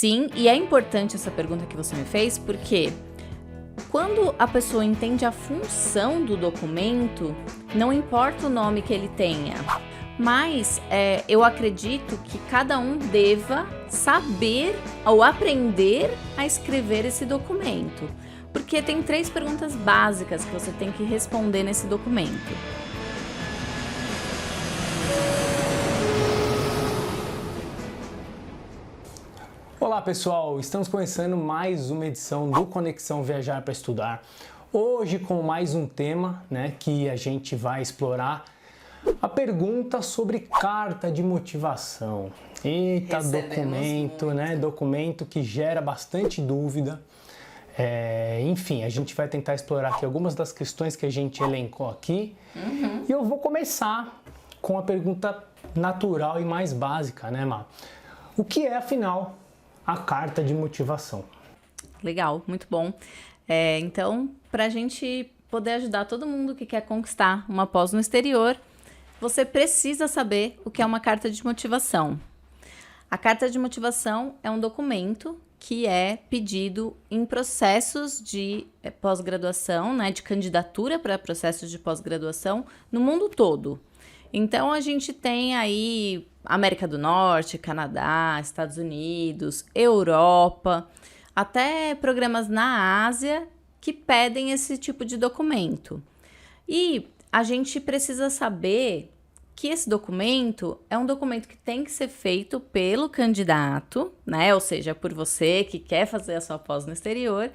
Sim, e é importante essa pergunta que você me fez, porque quando a pessoa entende a função do documento, não importa o nome que ele tenha, mas eu acredito que cada um deva saber ou aprender a escrever esse documento, porque tem 3 perguntas básicas que você tem que responder nesse documento. Olá pessoal, estamos começando mais uma edição do Conexão Viajar para Estudar. Hoje com mais um tema, que a gente vai explorar a pergunta sobre carta de motivação. Eita, documento, documento que gera bastante dúvida. Enfim, a gente vai tentar explorar aqui algumas das questões que a gente elencou aqui. E eu vou começar com a pergunta natural e mais básica, Má? O que é, afinal, a carta de motivação? Legal, muito bom. Então, para a gente poder ajudar todo mundo que quer conquistar uma pós no exterior, você precisa saber o que é uma carta de motivação. A carta de motivação é um documento que é pedido em processos de pós-graduação, de candidatura para processos de pós-graduação no mundo todo. Então, a gente tem aí América do Norte, Canadá, Estados Unidos, Europa, até programas na Ásia que pedem esse tipo de documento. E a gente precisa saber que esse documento é um documento que tem que ser feito pelo candidato, ou seja, por você que quer fazer a sua pós no exterior,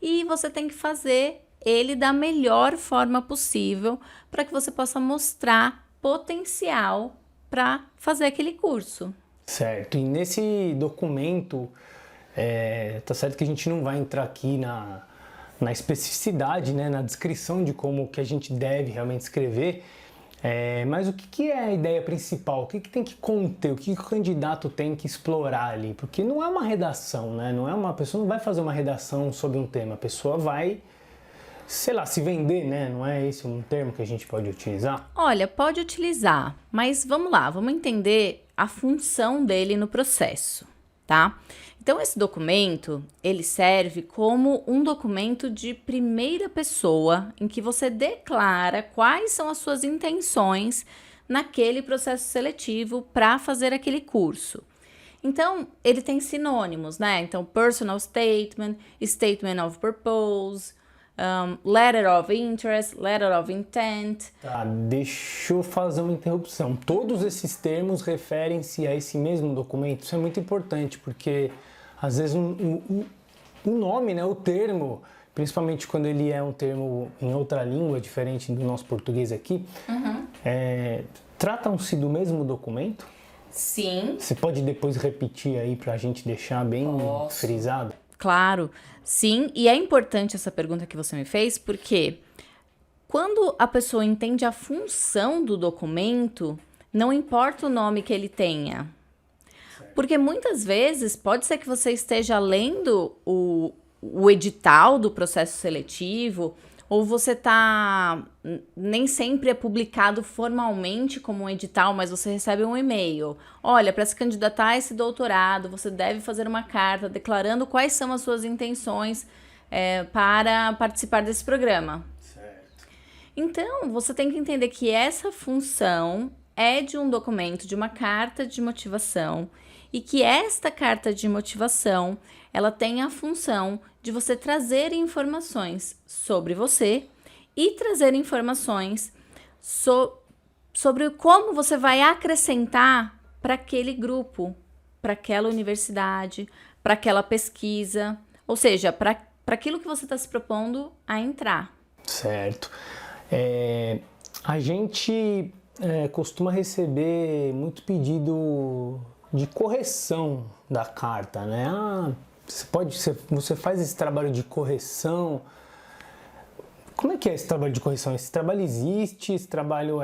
e você tem que fazer ele da melhor forma possível para que você possa mostrar potencial para fazer aquele curso. Certo, e nesse documento, tá certo que a gente não vai entrar aqui na especificidade, na descrição de como que a gente deve realmente escrever, mas o que é a ideia principal? O que tem que conter? O que o candidato tem que explorar ali? Porque não é uma redação, a pessoa não vai fazer uma redação sobre um tema, a pessoa vai, sei lá, se vender, não é esse um termo que a gente pode utilizar? Olha, pode utilizar, mas vamos lá, vamos entender a função dele no processo, tá? Então, esse documento, ele serve como um documento de primeira pessoa, em que você declara quais são as suas intenções naquele processo seletivo para fazer aquele curso. Então, ele tem sinônimos, Então, personal statement, statement of purpose, letter of interest, letter of intent. Tá, deixa eu fazer uma interrupção. Todos esses termos referem-se a esse mesmo documento. Isso é muito importante, porque às vezes o nome, o termo, principalmente quando ele é um termo em outra língua, diferente do nosso português aqui, tratam-se do mesmo documento? Sim. Você pode depois repetir aí para a gente deixar bem frisado? Claro, sim, e é importante essa pergunta que você me fez, porque quando a pessoa entende a função do documento, não importa o nome que ele tenha. Porque muitas vezes pode ser que você esteja lendo o edital do processo seletivo, ou você nem sempre é publicado formalmente como um edital, mas você recebe um e-mail. Olha, para se candidatar a esse doutorado, você deve fazer uma carta declarando quais são as suas intenções para participar desse programa. Certo. Então, você tem que entender que essa função é de um documento, de uma carta de motivação, e que esta carta de motivação, ela tem a função de você trazer informações sobre você e trazer informações sobre como você vai acrescentar para aquele grupo, para aquela universidade, para aquela pesquisa, ou seja, para aquilo que você está se propondo a entrar. Certo. A gente costuma receber muito pedido de correção da carta, você faz esse trabalho de correção. Como é que é esse trabalho de correção? Esse trabalho existe? Esse trabalho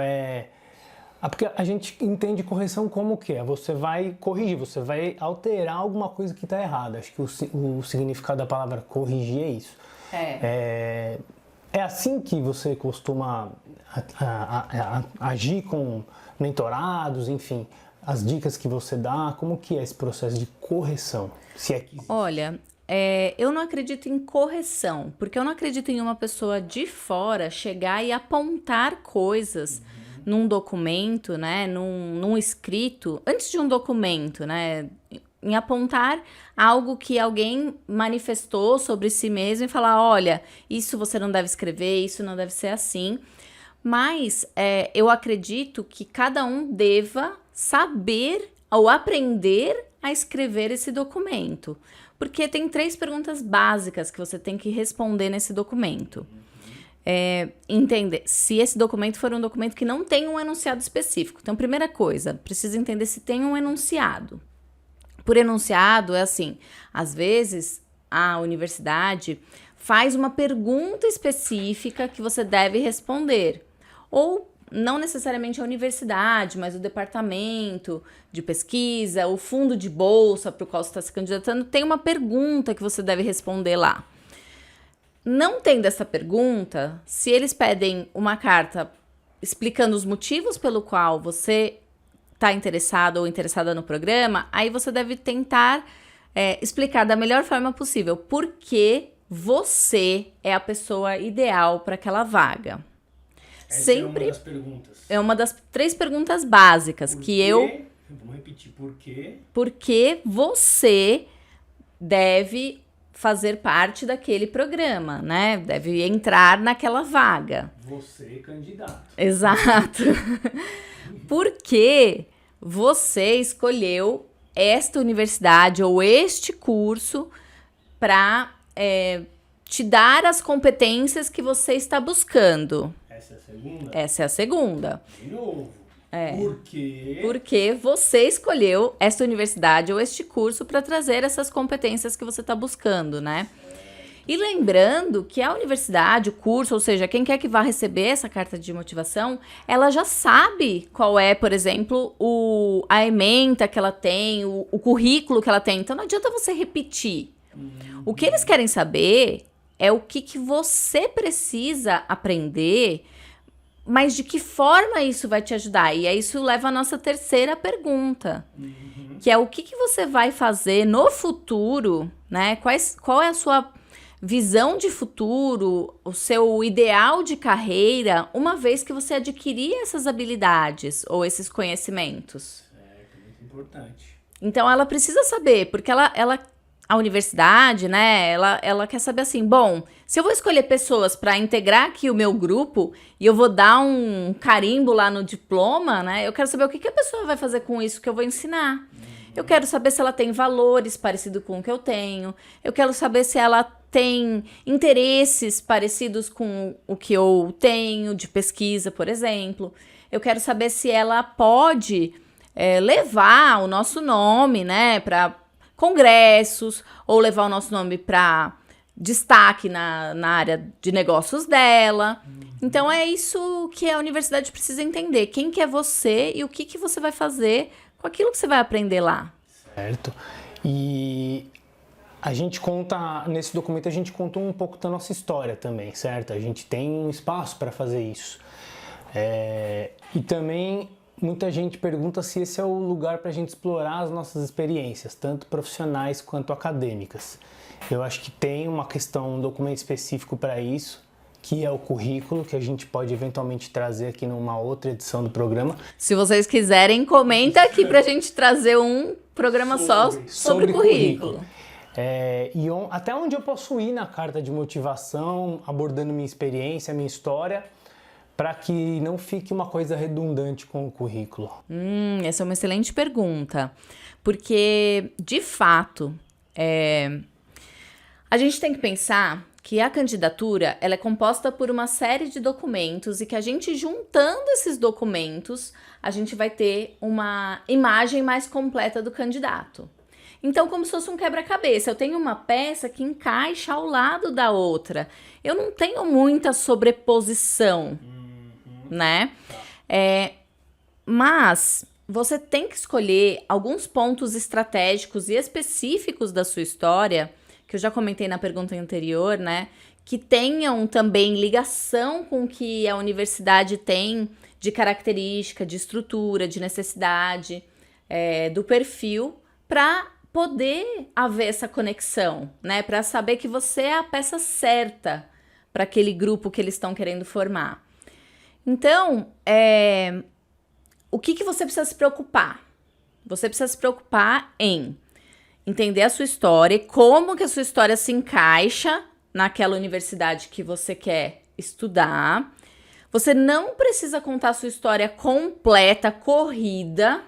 porque a gente entende correção como o quê? Você vai corrigir, você vai alterar alguma coisa que está errada. Acho que o significado da palavra corrigir é isso. É assim que você costuma agir com mentorados, enfim. as dicas que você dá, como que é esse processo de correção? Se é que existe. Olha, eu não acredito em correção, porque eu não acredito em uma pessoa de fora chegar e apontar coisas num documento, né, num escrito, antes de um documento, né, em apontar algo que alguém manifestou sobre si mesmo e falar, olha, isso você não deve escrever, isso não deve ser assim. Mas eu acredito que cada um deva saber ou aprender a escrever esse documento. Porque tem 3 perguntas básicas que você tem que responder nesse documento. Entender se esse documento for um documento que não tem um enunciado específico. Então, primeira coisa, precisa entender se tem um enunciado. Por enunciado, é assim, às vezes a universidade faz uma pergunta específica que você deve responder. Ou não necessariamente a universidade, mas o departamento de pesquisa, o fundo de bolsa para o qual você está se candidatando, tem uma pergunta que você deve responder lá. Não tendo essa pergunta, se eles pedem uma carta explicando os motivos pelo qual você está interessado ou interessada no programa, aí você deve tentar explicar da melhor forma possível por que você é a pessoa ideal para aquela vaga. Sempre é uma das perguntas. É uma das 3 perguntas básicas Vamos repetir, por quê? Porque você deve fazer parte daquele programa, né? Deve entrar naquela vaga. Você, candidato. Exato. Porque você escolheu esta universidade ou este curso para te dar as competências que você está buscando. Essa é a segunda? Essa é a segunda. De novo. Por quê? Porque você escolheu esta universidade ou este curso para trazer essas competências que você está buscando, né? E lembrando que a universidade, o curso, ou seja, quem quer que vá receber essa carta de motivação, ela já sabe qual é, por exemplo, a ementa que ela tem, o currículo que ela tem. Então não adianta você repetir. O que eles querem saber é o que você precisa aprender, mas de que forma isso vai te ajudar? E aí isso leva à nossa terceira pergunta, que é o que você vai fazer no futuro, né? Qual é a sua visão de futuro, o seu ideal de carreira, uma vez que você adquirir essas habilidades ou esses conhecimentos? É muito importante. Então ela precisa saber, porque a universidade, né, ela quer saber assim, bom, se eu vou escolher pessoas para integrar aqui o meu grupo e eu vou dar um carimbo lá no diploma, né, eu quero saber o que a pessoa vai fazer com isso que eu vou ensinar. Eu quero saber se ela tem valores parecidos com o que eu tenho. Eu quero saber se ela tem interesses parecidos com o que eu tenho de pesquisa, por exemplo. Eu quero saber se ela pode levar o nosso nome, né, para congressos, ou levar o nosso nome para destaque na área de negócios dela. Então é isso que a universidade precisa entender. Quem que é você e o que você vai fazer com aquilo que você vai aprender lá. Certo. E a gente conta, nesse documento a gente conta um pouco da nossa história também, certo? A gente tem um espaço para fazer isso. E também muita gente pergunta se esse é o lugar para a gente explorar as nossas experiências, tanto profissionais quanto acadêmicas. Eu acho que tem uma questão, um documento específico para isso, que é o currículo, que a gente pode eventualmente trazer aqui numa outra edição do programa. Se vocês quiserem, comenta aqui para a gente trazer um programa só sobre currículo. Até onde eu posso ir na carta de motivação, abordando minha experiência, minha história, para que não fique uma coisa redundante com o currículo? Essa é uma excelente pergunta, porque, de fato, a gente tem que pensar que a candidatura ela é composta por uma série de documentos e que a gente juntando esses documentos, a gente vai ter uma imagem mais completa do candidato. Então, como se fosse um quebra-cabeça, eu tenho uma peça que encaixa ao lado da outra. Eu não tenho muita sobreposição, né? Mas você tem que escolher alguns pontos estratégicos e específicos da sua história, que eu já comentei na pergunta anterior, né? Que tenham também ligação com o que a universidade tem de característica, de estrutura, de necessidade. do perfil para poder haver essa conexão, né? Para saber que você é a peça certa para aquele grupo que eles estão querendo formar. Então, o que você precisa se preocupar? Você precisa se preocupar em entender a sua história, como que a sua história se encaixa naquela universidade que você quer estudar. Você não precisa contar a sua história completa, corrida.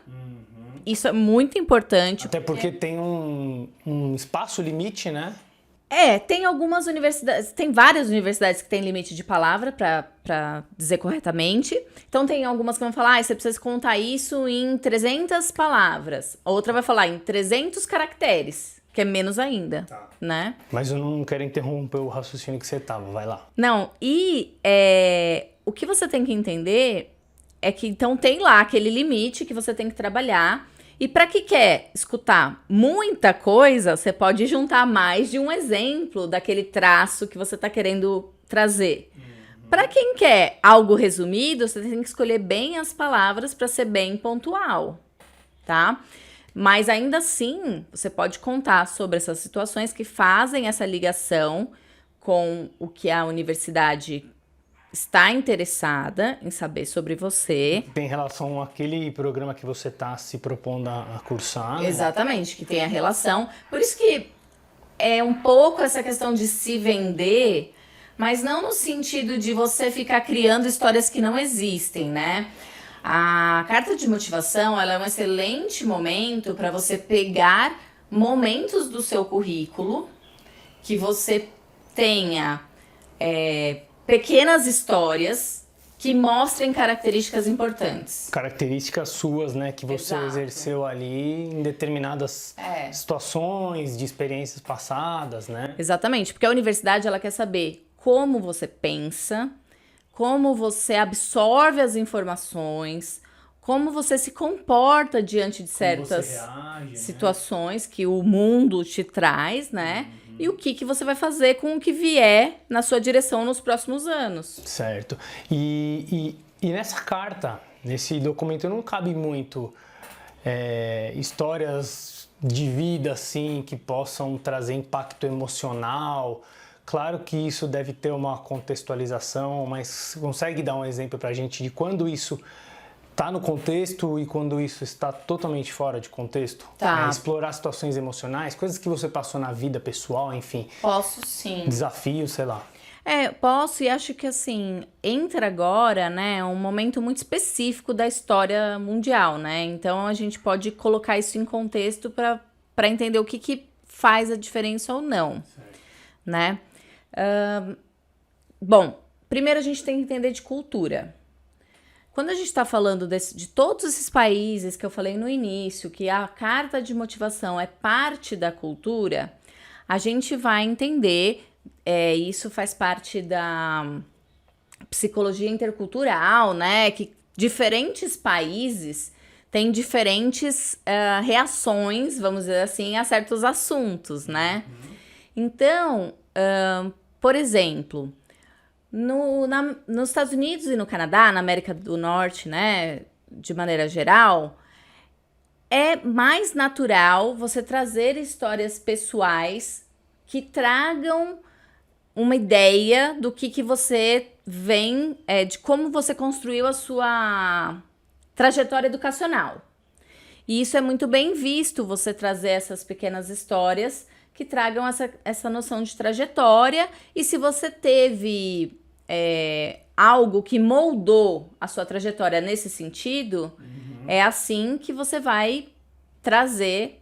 Isso é muito importante. Até porque tem um espaço limite, né? Tem algumas universidades, tem várias universidades que têm limite de palavra para dizer corretamente. Então, tem algumas que vão falar, você precisa contar isso em 300 palavras. A outra vai falar em 300 caracteres, que é menos ainda, né? Mas eu não quero interromper o raciocínio que você tava, vai lá. Não, o que você tem que entender é que, então, tem lá aquele limite que você tem que trabalhar. E para quem quer escutar muita coisa, você pode juntar mais de um exemplo daquele traço que você está querendo trazer. Para quem quer algo resumido, você tem que escolher bem as palavras para ser bem pontual, tá? Mas ainda assim, você pode contar sobre essas situações que fazem essa ligação com o que a universidade está interessada em saber sobre você. Tem relação àquele programa que você está se propondo a cursar. Né? Exatamente, que tem a relação. Por isso que é um pouco essa questão de se vender, mas não no sentido de você ficar criando histórias que não existem, né? A carta de motivação, ela é um excelente momento para você pegar momentos do seu currículo que você tenha pequenas histórias que mostrem características importantes. Características suas, né? Que você exerceu ali em determinadas situações, de experiências passadas, né? Exatamente, porque a universidade, ela quer saber como você pensa, como você absorve as informações, como você se comporta diante de certas situações, né? Que o mundo te traz, né? E o que você vai fazer com o que vier na sua direção nos próximos anos. Certo. E nessa carta, nesse documento, não cabe muito histórias de vida, assim, que possam trazer impacto emocional. Claro que isso deve ter uma contextualização, mas consegue dar um exemplo pra gente de quando isso está no contexto e quando isso está totalmente fora de contexto? Tá. Explorar situações emocionais, coisas que você passou na vida pessoal, enfim. Posso sim. Desafios, sei lá. Posso, e acho que assim, entra agora, né, um momento muito específico da história mundial, né? Então a gente pode colocar isso em contexto para entender o que faz a diferença ou não, né? Bom, primeiro a gente tem que entender de cultura. Quando a gente está falando de todos esses países que eu falei no início, que a carta de motivação é parte da cultura, a gente vai entender, isso faz parte da psicologia intercultural, né? Que diferentes países têm diferentes reações, vamos dizer assim, a certos assuntos, né? Então, por exemplo, nos Estados Unidos e no Canadá, na América do Norte, né, de maneira geral, é mais natural você trazer histórias pessoais que tragam uma ideia do que você vem, de como você construiu a sua trajetória educacional. E isso é muito bem visto, você trazer essas pequenas histórias que tragam essa noção de trajetória. E se você teve algo que moldou a sua trajetória nesse sentido, é assim que você vai trazer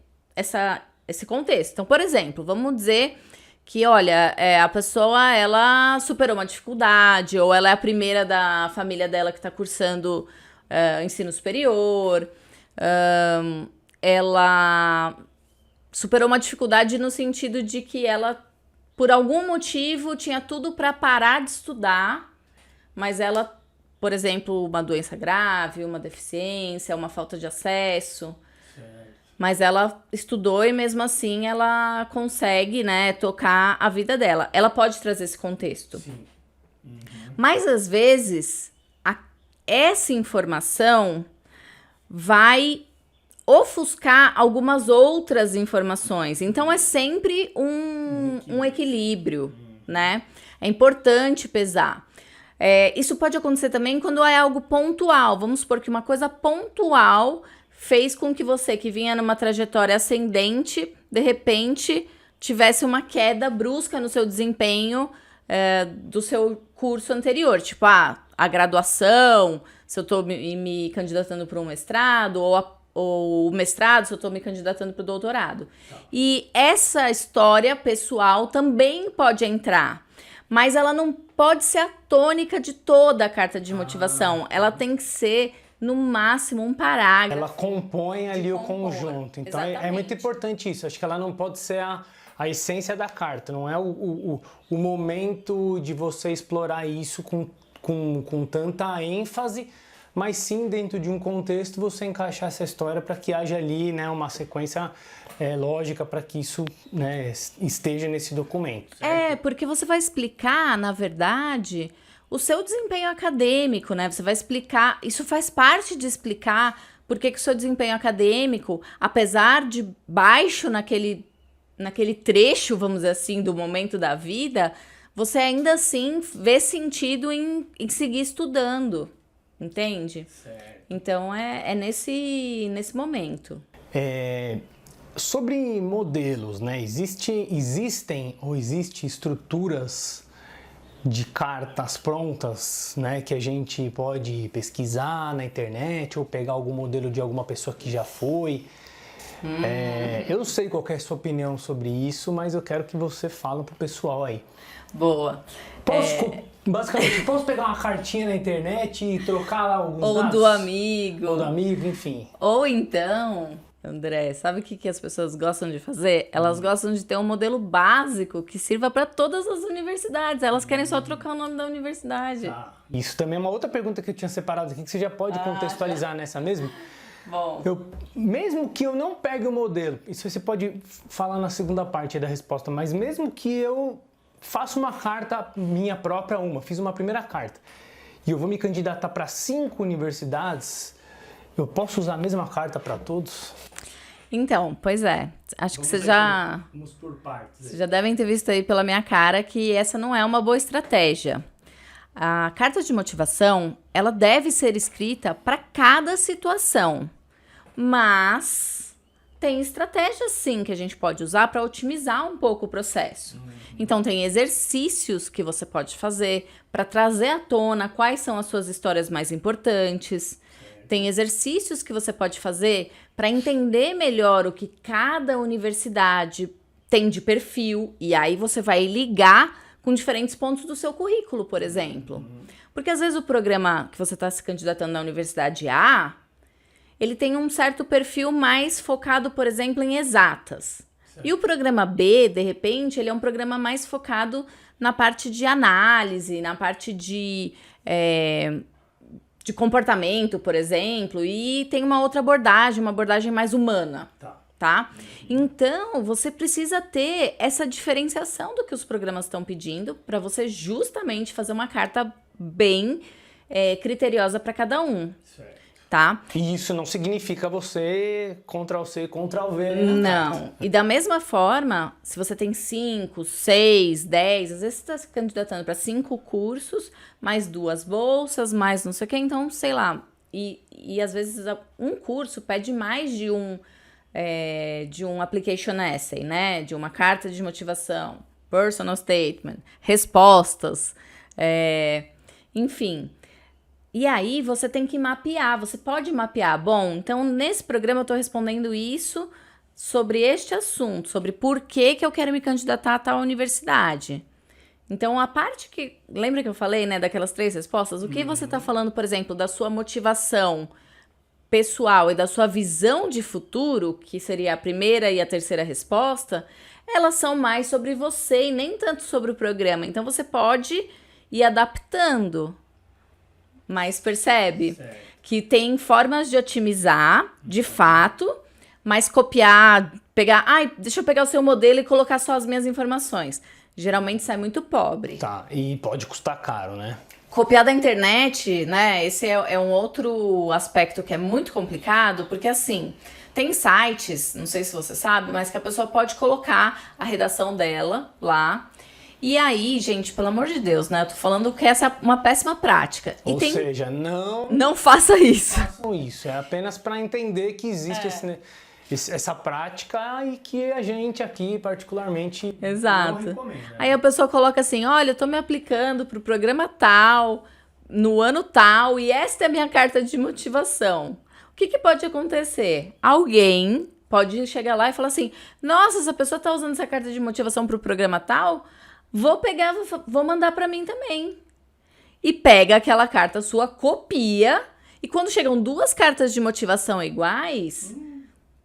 esse contexto. Então, por exemplo, vamos dizer que, olha, a pessoa, ela superou uma dificuldade, ou ela é a primeira da família dela que está cursando ensino superior, ela superou uma dificuldade no sentido de que ela, por algum motivo, tinha tudo para parar de estudar, mas ela, por exemplo, uma doença grave, uma deficiência, uma falta de acesso, mas ela estudou e mesmo assim ela consegue, né, tocar a vida dela. Ela pode trazer esse contexto. Sim. Mas às vezes essa informação vai ofuscar algumas outras informações. Então, é sempre um equilíbrio, né? É importante pesar. Isso pode acontecer também quando é algo pontual. Vamos supor que uma coisa pontual fez com que você, que vinha numa trajetória ascendente, de repente tivesse uma queda brusca no seu desempenho do seu curso anterior. Tipo, a graduação, se eu estou me candidatando para um mestrado, ou o mestrado, se eu estou me candidatando para o doutorado. E essa história pessoal também pode entrar, mas ela não pode ser a tônica de toda a carta de motivação. Ela tem que ser, no máximo, um parágrafo. Ela compõe ali o conjunto. Então é muito importante isso. Acho que ela não pode ser a essência da carta. Não é o momento de você explorar isso com tanta ênfase, mas sim dentro de um contexto você encaixar essa história para que haja ali, né, uma sequência lógica para que isso, né, esteja nesse documento. Certo? Porque você vai explicar, na verdade, o seu desempenho acadêmico, né? Você vai explicar, isso faz parte de explicar por que o seu desempenho acadêmico, apesar de baixo naquele trecho, vamos dizer assim, do momento da vida, você ainda assim vê sentido em seguir estudando. Entende? Certo. Então, é nesse momento. Sobre modelos, né? Existem estruturas de cartas prontas, né? Que a gente pode pesquisar na internet ou pegar algum modelo de alguma pessoa que já foi. Eu não sei qual é a sua opinião sobre isso, mas eu quero que você fale pro pessoal aí. Boa. Basicamente, posso pegar uma cartinha na internet e trocar lá alguns dados? Ou do amigo. Ou do amigo, enfim. Ou então, André, sabe o que as pessoas gostam de fazer? Elas gostam de ter um modelo básico que sirva para todas as universidades. Elas querem só trocar o nome da universidade. Isso também é uma outra pergunta que eu tinha separado aqui, que você já pode contextualizar nessa mesmo. Bom. Mesmo que eu não pegue o modelo, isso você pode falar na segunda parte da resposta, mas mesmo que eu faça uma carta minha própria, fiz uma primeira carta, e eu vou me candidatar para 5 universidades, eu posso usar a mesma carta para todos? Então, pois é. Acho que Vamos por partes. Vocês já devem ter visto aí pela minha cara que essa não é uma boa estratégia. A carta de motivação, ela deve ser escrita para cada situação. Mas tem estratégias, sim, que a gente pode usar para otimizar um pouco o processo. Então, tem exercícios que você pode fazer para trazer à tona quais são as suas histórias mais importantes. Tem exercícios que você pode fazer para entender melhor o que cada universidade tem de perfil. E aí você vai ligar com diferentes pontos do seu currículo, por exemplo. Porque às vezes o programa que você está se candidatando na universidade A, ele tem um certo perfil mais focado, por exemplo, em exatas. Certo. E o programa B, de repente, ele é um programa mais focado na parte de análise, na parte de comportamento, por exemplo, e tem uma outra abordagem, uma abordagem mais humana. Tá? Então, você precisa ter essa diferenciação do que os programas estão pedindo para você justamente fazer uma carta bem criteriosa para cada um. Certo. Tá? E isso não significa você Ctrl+C, Ctrl+V. Não. E da mesma forma, se você tem 5, 6, 10, às vezes você está se candidatando para 5 cursos, mais 2 bolsas, mais não sei o que, então, sei lá. E às vezes um curso pede mais de um application essay, né? De uma carta de motivação, personal statement, respostas, enfim. E aí você tem que mapear, você pode mapear. Bom, então nesse programa eu estou respondendo isso sobre este assunto, sobre por que eu quero me candidatar a tal universidade. Então a parte que, lembra que eu falei, né, daquelas 3 respostas? O que você está falando, por exemplo, da sua motivação pessoal e da sua visão de futuro, que seria a primeira e a terceira resposta, elas são mais sobre você e nem tanto sobre o programa. Então você pode ir adaptando. Mas percebe que tem formas de otimizar, de fato, mas copiar, pegar... deixa eu pegar o seu modelo e colocar só as minhas informações. Geralmente sai muito pobre. Tá, e pode custar caro, né? Copiar da internet, né? Esse é um outro aspecto que é muito complicado, porque assim, Tem sites, não sei se você sabe, mas que a pessoa pode colocar a redação dela lá. E aí, gente, pelo amor de Deus, né? Eu tô falando que essa é uma péssima prática. Ou seja, não faça isso. façam isso. É apenas para entender que existe essa prática e que a gente aqui, particularmente, Exato. não recomenda. Aí a pessoa coloca assim, olha, eu tô me aplicando pro programa tal, no ano tal, e esta é a minha carta de motivação. O que pode acontecer? Alguém pode chegar lá e falar assim, nossa, essa pessoa tá usando essa carta de motivação pro programa tal, vou pegar, vou mandar pra mim também. E pega aquela carta sua, copia, e quando chegam 2 cartas de motivação iguais,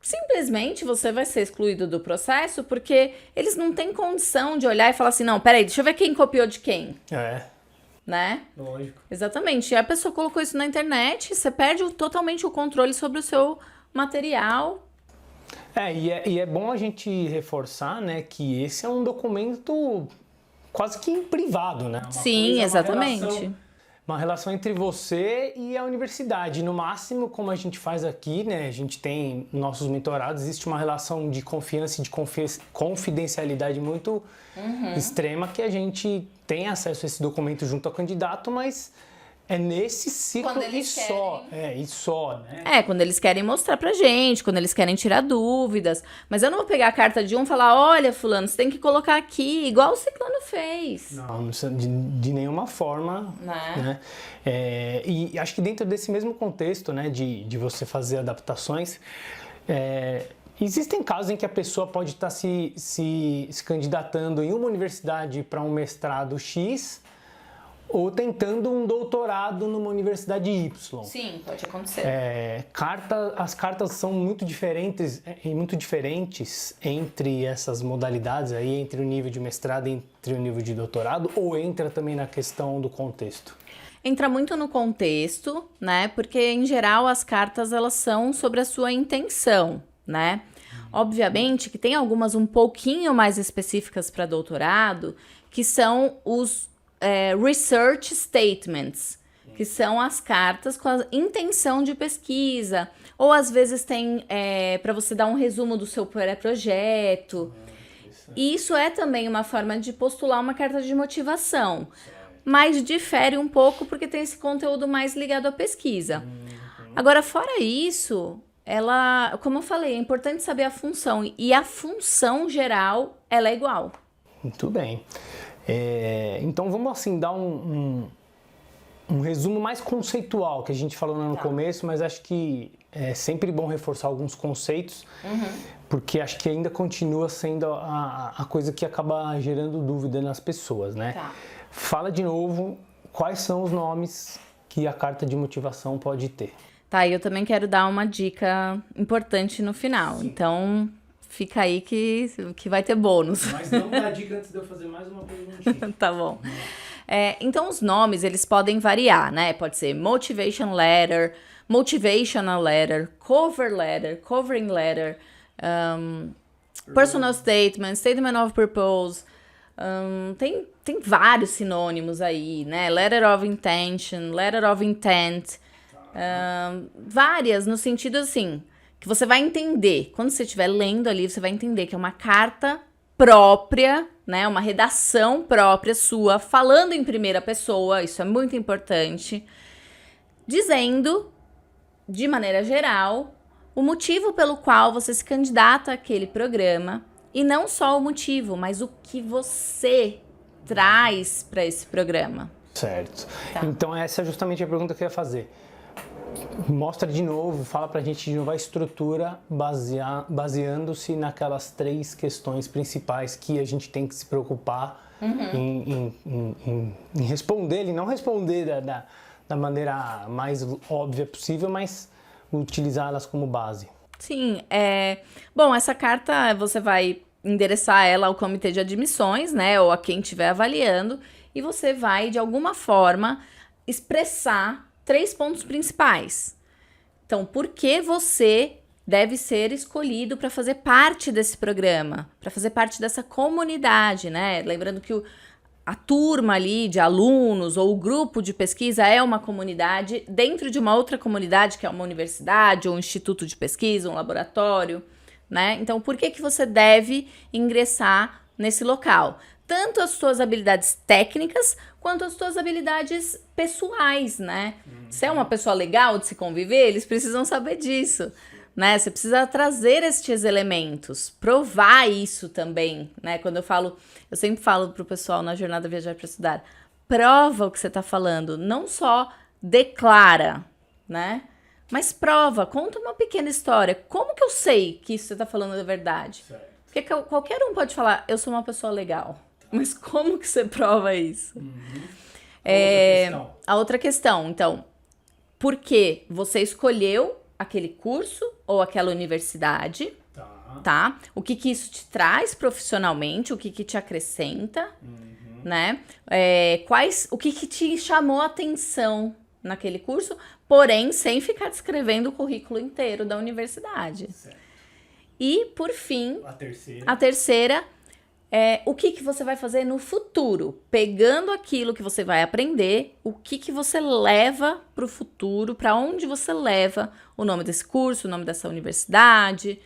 simplesmente você vai ser excluído do processo, porque eles não têm condição de olhar e falar assim, não, peraí, deixa eu ver quem copiou de quem. Né? Lógico. Exatamente. E a pessoa colocou isso na internet, você perde totalmente o controle sobre o seu material. E é bom a gente reforçar, né, que esse é um documento quase que privado, né? Sim, exatamente. Uma relação entre você e a universidade. No máximo, como a gente faz aqui, né? A gente tem nossos mentorados, existe uma relação de confiança e de confidencialidade muito extrema que a gente tem acesso a esse documento junto ao candidato, mas é nesse ciclo e só, né? Quando eles querem mostrar pra gente, quando eles querem tirar dúvidas. Mas eu não vou pegar a carta de um e falar, olha, fulano, você tem que colocar aqui, igual o ciclano fez. Não, de nenhuma forma, né? E acho que dentro desse mesmo contexto, né, de você fazer adaptações, existem casos em que a pessoa pode estar se candidatando em uma universidade para um mestrado X, ou tentando um doutorado numa universidade Y. Sim, pode acontecer. As cartas são muito diferentes entre essas modalidades, aí, entre o nível de mestrado e entre o nível de doutorado, ou entra também na questão do contexto? Entra muito no contexto, né? Porque, em geral, as cartas, elas são sobre a sua intenção, né? Obviamente que tem algumas um pouquinho mais específicas para doutorado, que são os research statements, que são as cartas com a intenção de pesquisa, ou às vezes tem para você dar um resumo do seu pré-projeto. Isso é também uma forma de postular uma carta de motivação, mas difere um pouco porque tem esse conteúdo mais ligado à pesquisa. Agora, fora isso, como eu falei, é importante saber a função, e a função geral, ela é igual. Muito bem. Então vamos assim dar um resumo mais conceitual que a gente falou no começo, mas acho que é sempre bom reforçar alguns conceitos, porque acho que ainda continua sendo a coisa que acaba gerando dúvida nas pessoas, né? Fala de novo quais são os nomes que a carta de motivação pode ter. E eu também quero dar uma dica importante no final. Sim. Então fica aí que vai ter bônus. Mas não dá dica antes de eu fazer mais uma pergunta. Tá bom. Então, os nomes, eles podem variar, né? Pode ser motivational letter, cover letter, covering letter, personal statement, statement of purpose. Tem vários sinônimos aí, né? Letter of intention, letter of intent. Várias, no sentido assim, que você vai entender, quando você estiver lendo ali, você vai entender que é uma carta própria, né, uma redação própria sua, falando em primeira pessoa, isso é muito importante, dizendo, de maneira geral, o motivo pelo qual você se candidata àquele programa, e não só o motivo, mas o que você traz para esse programa. Certo. Então essa é justamente a pergunta que eu ia fazer. Mostra de novo, fala pra gente de novo a estrutura baseando-se naquelas 3 questões principais que a gente tem que se preocupar em responder, e não responder da maneira mais óbvia possível, mas utilizá-las como base. Sim, bom, essa carta você vai endereçar ela ao comitê de admissões, né, ou a quem estiver avaliando, e você vai, de alguma forma, expressar 3 pontos principais. Então, por que você deve ser escolhido para fazer parte desse programa, para fazer parte dessa comunidade, né? Lembrando que a turma ali de alunos ou o grupo de pesquisa é uma comunidade dentro de uma outra comunidade, que é uma universidade ou um instituto de pesquisa, um laboratório, né? Então, por que que você deve ingressar nesse local? Tanto as suas habilidades técnicas quanto as suas habilidades pessoais, né? Se é uma pessoa legal de se conviver, eles precisam saber disso, né? Você precisa trazer estes elementos, provar isso também, né? Quando eu sempre falo pro pessoal na jornada Viajar para Estudar, prova o que você tá falando, não só declara, né? Mas prova, conta uma pequena história. Como que eu sei que isso que você tá falando é verdade? Certo. Porque qualquer um pode falar, eu sou uma pessoa legal. Mas como que você prova isso? A outra questão, então, por que você escolheu aquele curso ou aquela universidade, tá? O que que isso te traz profissionalmente, o que que te acrescenta, né? O que que te chamou a atenção naquele curso, porém, sem ficar descrevendo o currículo inteiro da universidade. Certo. E, por fim, a terceira o que que você vai fazer no futuro? Pegando aquilo que você vai aprender, o que que você leva para o futuro, para onde você leva o nome desse curso, o nome dessa universidade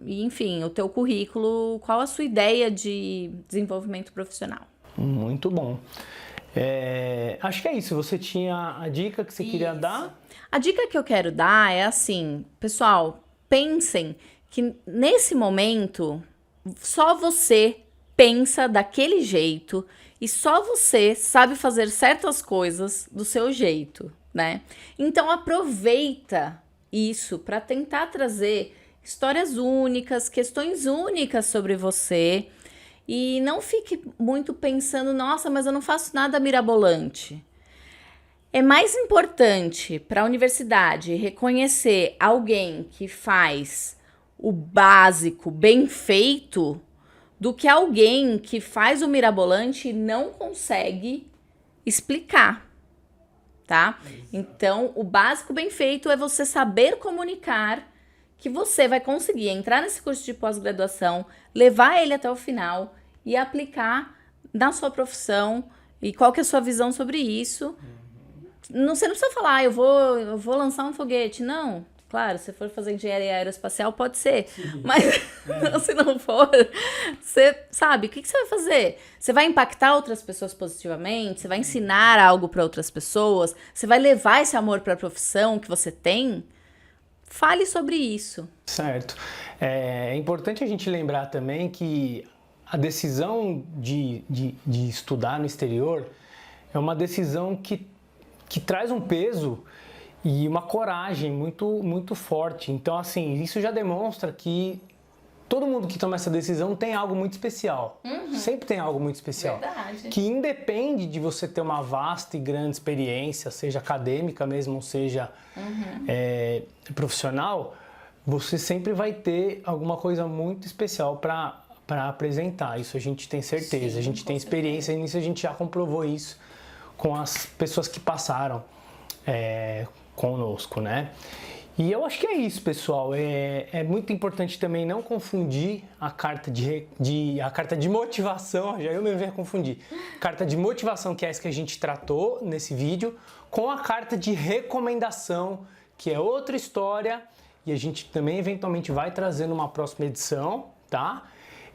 enfim, o teu currículo, qual a sua ideia de desenvolvimento profissional. Muito bom. Acho que é isso. Você tinha a dica que você queria dar? A dica que eu quero dar é assim, pessoal, pensem que nesse momento só você pensa daquele jeito e só você sabe fazer certas coisas do seu jeito, né? Então aproveita isso para tentar trazer histórias únicas, questões únicas sobre você e não fique muito pensando, nossa, mas eu não faço nada mirabolante. É mais importante para a universidade reconhecer alguém que faz o básico bem feito do que alguém que faz o mirabolante e não consegue explicar, tá? Exato. Então, o básico bem feito é você saber comunicar que você vai conseguir entrar nesse curso de pós-graduação, levar ele até o final e aplicar na sua profissão e qual que é a sua visão sobre isso. Você não precisa falar, eu vou lançar um foguete, não. Claro, se for fazer engenharia aeroespacial, pode ser. Sim. Mas se não for, você sabe, o que você vai fazer? Você vai impactar outras pessoas positivamente? Você vai ensinar algo para outras pessoas? Você vai levar esse amor para a profissão que você tem? Fale sobre isso. Certo. É importante a gente lembrar também que a decisão de estudar no exterior é uma decisão que traz um peso e uma coragem muito, muito forte. Então, assim, isso já demonstra que todo mundo que toma essa decisão tem algo muito especial. Sempre tem algo muito especial. Verdade. Que independe de você ter uma vasta e grande experiência, seja acadêmica mesmo, ou seja profissional, você sempre vai ter alguma coisa muito especial para apresentar. Isso a gente tem certeza. Sim, a gente tem experiência nisso, a gente já comprovou isso com as pessoas que passaram conosco, né? E eu acho que é isso, pessoal. É muito importante também não confundir a carta de motivação, já eu mesmo ia confundir. Carta de motivação, que é essa que a gente tratou nesse vídeo, com a carta de recomendação, que é outra história, e a gente também eventualmente vai trazer numa próxima edição, tá?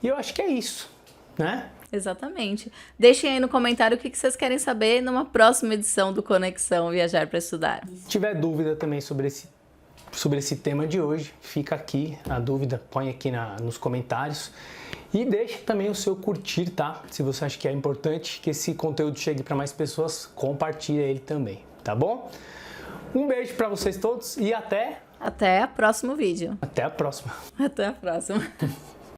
E eu acho que é isso, né? Exatamente. Deixem aí no comentário o que vocês querem saber numa próxima edição do Conexão Viajar para Estudar. Se tiver dúvida também sobre esse tema de hoje, fica aqui a dúvida, põe aqui nos comentários e deixe também o seu curtir, tá? Se você acha que é importante que esse conteúdo chegue para mais pessoas, compartilha ele também, tá bom? Um beijo para vocês todos e até o próximo vídeo. Até a próxima. Até a próxima.